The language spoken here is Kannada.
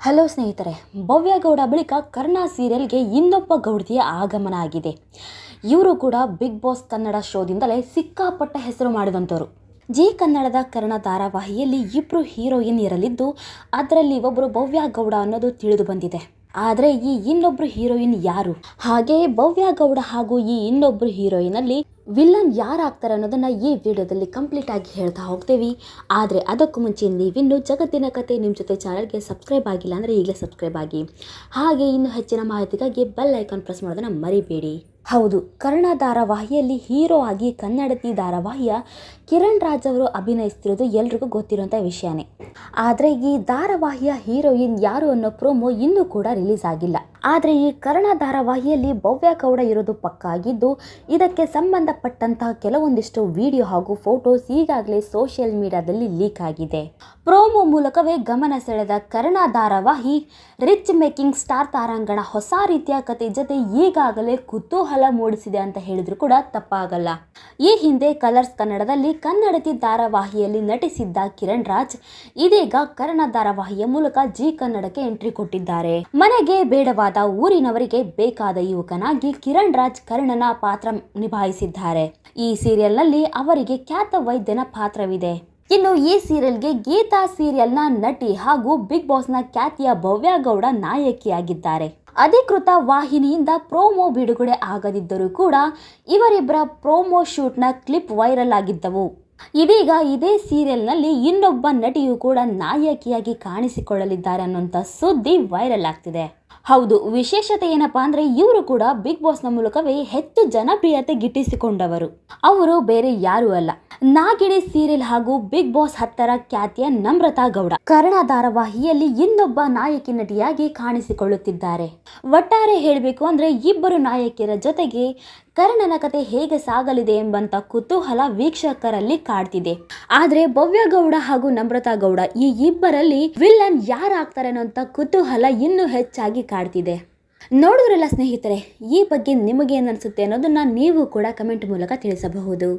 ಹಲೋ ಸ್ನೇಹಿತರೆ, ಭವ್ಯ ಗೌಡ ಬಳಿಕ ಕರ್ಣ ಸೀರಿಯಲ್ಗೆ ಇನ್ನೊಬ್ಬ ಗೌಡತಿಯ ಆಗಮನ ಆಗಿದೆ. ಇವರು ಕೂಡ ಬಿಗ್ ಬಾಸ್ ಕನ್ನಡ ಶೋದಿಂದಲೇ ಸಿಕ್ಕಾಪಟ್ಟ ಹೆಸರು ಮಾಡಿದಂಥವ್ರು. ಜಿ ಕನ್ನಡದ ಕರ್ಣ ಧಾರಾವಾಹಿಯಲ್ಲಿ ಇಬ್ಬರು ಹೀರೋಯಿನ್ ಇರಲಿದ್ದು, ಅದರಲ್ಲಿ ಒಬ್ಬರು ಭವ್ಯ ಗೌಡ ಅನ್ನೋದು ತಿಳಿದು ಬಂದಿದೆ. ಆದರೆ ಈ ಇನ್ನೊಬ್ರು ಹೀರೋಯಿನ್ ಯಾರು, ಹಾಗೆಯೇ ಭವ್ಯ ಗೌಡ ಹಾಗೂ ಈ ಇನ್ನೊಬ್ರು ಹೀರೋಯಿನಲ್ಲಿ ವಿಲ್ಲನ್ ಯಾರಾಗ್ತಾರೆ ಅನ್ನೋದನ್ನ ಈ ವಿಡಿಯೋದಲ್ಲಿ ಕಂಪ್ಲೀಟ್ ಆಗಿ ಹೇಳ್ತಾ ಹೋಗ್ತೇವೆ. ಆದರೆ ಅದಕ್ಕೂ ಮುಂಚೆ ನೀವಿನ್ನು ಜಗತ್ತಿನ ಕತೆ ನಿಮ್ಮ ಜೊತೆ ಚಾನಲ್ಗೆ ಸಬ್ಸ್ಕ್ರೈಬ್ ಆಗಿಲ್ಲ ಅಂದರೆ ಈಗಲೇ ಸಬ್ಸ್ಕ್ರೈಬ್ ಆಗಿ, ಹಾಗೆ ಇನ್ನು ಹೆಚ್ಚಿನ ಮಾಹಿತಿಗಾಗಿ ಬೆಲ್ ಐಕಾನ್ ಪ್ರೆಸ್ ಮಾಡೋದನ್ನ ಮರಿಬೇಡಿ. ಹೌದು, ಕರ್ಣ ಧಾರಾವಾಹಿಯಲ್ಲಿ ಹೀರೋ ಆಗಿ ಕನ್ನಡತಿ ಧಾರಾವಾಹಿಯ ಕಿರಣ್ ರಾಜ್ ಅವರು ಅಭಿನಯಿಸ್ತಿರೋದು ಎಲ್ರಿಗೂ ಗೊತ್ತಿರುವಂಥ ವಿಷಯನೇ. ಆದರೆ ಈ ಧಾರಾವಾಹಿಯ ಹೀರೋಯಿನ್ ಯಾರು ಅನ್ನೋ ಪ್ರೋಮೋ ಇನ್ನೂ ಕೂಡ ರಿಲೀಸ್ ಆಗಿಲ್ಲ. ಆದರೆ ಈ ಕರ್ಣ ಧಾರಾವಾಹಿಯಲ್ಲಿ ಭವ್ಯ ಗೌಡ ಇರೋದು ಪಕ್ಕಾ ಆಗಿದ್ದು, ಇದಕ್ಕೆ ಸಂಬಂಧಪಟ್ಟಂತಹ ಕೆಲವೊಂದಿಷ್ಟು ವಿಡಿಯೋ ಹಾಗೂ ಫೋಟೋಸ್ ಈಗಾಗಲೇ ಸೋಷಿಯಲ್ ಮೀಡಿಯಾದಲ್ಲಿ ಲೀಕ್ ಆಗಿದೆ. ಪ್ರೋಮೋ ಮೂಲಕವೇ ಗಮನ ಸೆಳೆದ ಕರ್ಣ ಧಾರಾವಾಹಿ ರಿಚ್ ಮೇಕಿಂಗ್ ಸ್ಟಾರ್ ತಾರಾಂಗಣ ಹೊಸ ರೀತಿಯ ಕತೆ ಜೊತೆ ಈಗಾಗಲೇ ಕುತೂಹಲ ಮೂಡಿಸಿದೆ ಅಂತ ಹೇಳಿದ್ರು ಕೂಡ ತಪ್ಪಾಗಲ್ಲ. ಈ ಹಿಂದೆ ಕಲರ್ಸ್ ಕನ್ನಡದಲ್ಲಿ ಕನ್ನಡತಿ ಧಾರಾವಾಹಿಯಲ್ಲಿ ನಟಿಸಿದ್ದ ಕಿರಣ್ ರಾಜ್ ಇದೀಗ ಕರ್ಣ ಧಾರಾವಾಹಿಯ ಮೂಲಕ ಜಿ ಕನ್ನಡಕ್ಕೆ ಎಂಟ್ರಿ ಕೊಟ್ಟಿದ್ದಾರೆ. ಮನೆಗೆ ಬೇಡವಾದ ಊರಿನವರಿಗೆ ಬೇಕಾದ ಯುವಕನಾಗಿ ಕಿರಣ್ ರಾಜ್ ಕರ್ಣನ ಪಾತ್ರ ನಿಭಾಯಿಸಿದ್ದಾರೆ. ಈ ಸೀರಿಯಲ್ನಲ್ಲಿ ಅವರಿಗೆ ಖ್ಯಾತ ವೈದ್ಯನ ಪಾತ್ರವಿದೆ. ಇನ್ನು ಈ ಸೀರಿಯಲ್ಗೆ ಗೀತಾ ಸೀರಿಯಲ್ನ ನಟಿ ಹಾಗೂ ಬಿಗ್ ಬಾಸ್ನ ಖ್ಯಾತಿಯ ಭವ್ಯ ಗೌಡ ನಾಯಕಿಯಾಗಿದ್ದಾರೆ. ಅಧಿಕೃತ ವಾಹಿನಿಯಿಂದ ಪ್ರೋಮೋ ಬಿಡುಗಡೆ ಆಗದಿದ್ದರೂ ಕೂಡ ಇವರಿಬ್ಬರ ಪ್ರೋಮೋ ಶೂಟ್ನ ಕ್ಲಿಪ್ ವೈರಲ್ ಆಗಿದ್ದವು. ಇದೀಗ ಇದೇ ಸೀರಿಯಲ್ನಲ್ಲಿ ಇನ್ನೊಬ್ಬ ನಟಿಯು ಕೂಡ ನಾಯಕಿಯಾಗಿ ಕಾಣಿಸಿಕೊಳ್ಳಲಿದ್ದಾರೆ ಅನ್ನುವಂಥ ಸುದ್ದಿ ವೈರಲ್ ಆಗ್ತಿದೆ. ಹೌದು, ವಿಶೇಷತೆ ಏನಪ್ಪಾ ಅಂದ್ರೆ ಇವರು ಕೂಡ ಬಿಗ್ ಬಾಸ್ನ ಮೂಲಕವೇ ಹೆಚ್ಚು ಜನಪ್ರಿಯತೆ ಗಿಟ್ಟಿಸಿಕೊಂಡವರು. ಅವರು ಬೇರೆ ಯಾರೂ ಅಲ್ಲ, ನಾಗಿಣಿ ಸೀರಿಯಲ್ ಹಾಗೂ ಬಿಗ್ ಬಾಸ್ 10ರ ಖ್ಯಾತಿಯ ನಮ್ರತಾ ಗೌಡ ಕರ್ಣ ಧಾರಾವಾಹಿಯಲ್ಲಿ ಇನ್ನೊಬ್ಬ ನಾಯಕಿ ನಟಿಯಾಗಿ ಕಾಣಿಸಿಕೊಳ್ಳುತ್ತಿದ್ದಾರೆ. ಒಟ್ಟಾರೆ ಹೇಳಬೇಕು ಅಂದ್ರೆ ಇಬ್ಬರು ನಾಯಕಿಯರ ಜೊತೆಗೆ ಕರ್ಣನ ಕತೆ ಹೇಗೆ ಸಾಗಲಿದೆ ಎಂಬಂತ ಕುತೂಹಲ ವೀಕ್ಷಕರಲ್ಲಿ ಕಾಡ್ತಿದೆ. ಆದ್ರೆ ಭವ್ಯ ಗೌಡ ಹಾಗೂ ನಮ್ರತಾ ಗೌಡ ಈ ಇಬ್ಬರಲ್ಲಿ ವಿಲ್ಲನ್ ಯಾರಾಗ್ತಾರೆ ಅನ್ನೋಂಥ ಕುತೂಹಲ ಇನ್ನೂ ಹೆಚ್ಚಾಗಿ ಕಾಡ್ತಿದೆ. ನೋಡಿದ್ರಲ್ಲ ಸ್ನೇಹಿತರೆ, ಈ ಬಗ್ಗೆ ನಿಮಗೆ ಏನು ಅನಿಸುತ್ತೆ ಅನ್ನೋದನ್ನ ನೀವು ಕೂಡ ಕಮೆಂಟ್ ಮೂಲಕ ತಿಳಿಸಬಹುದು.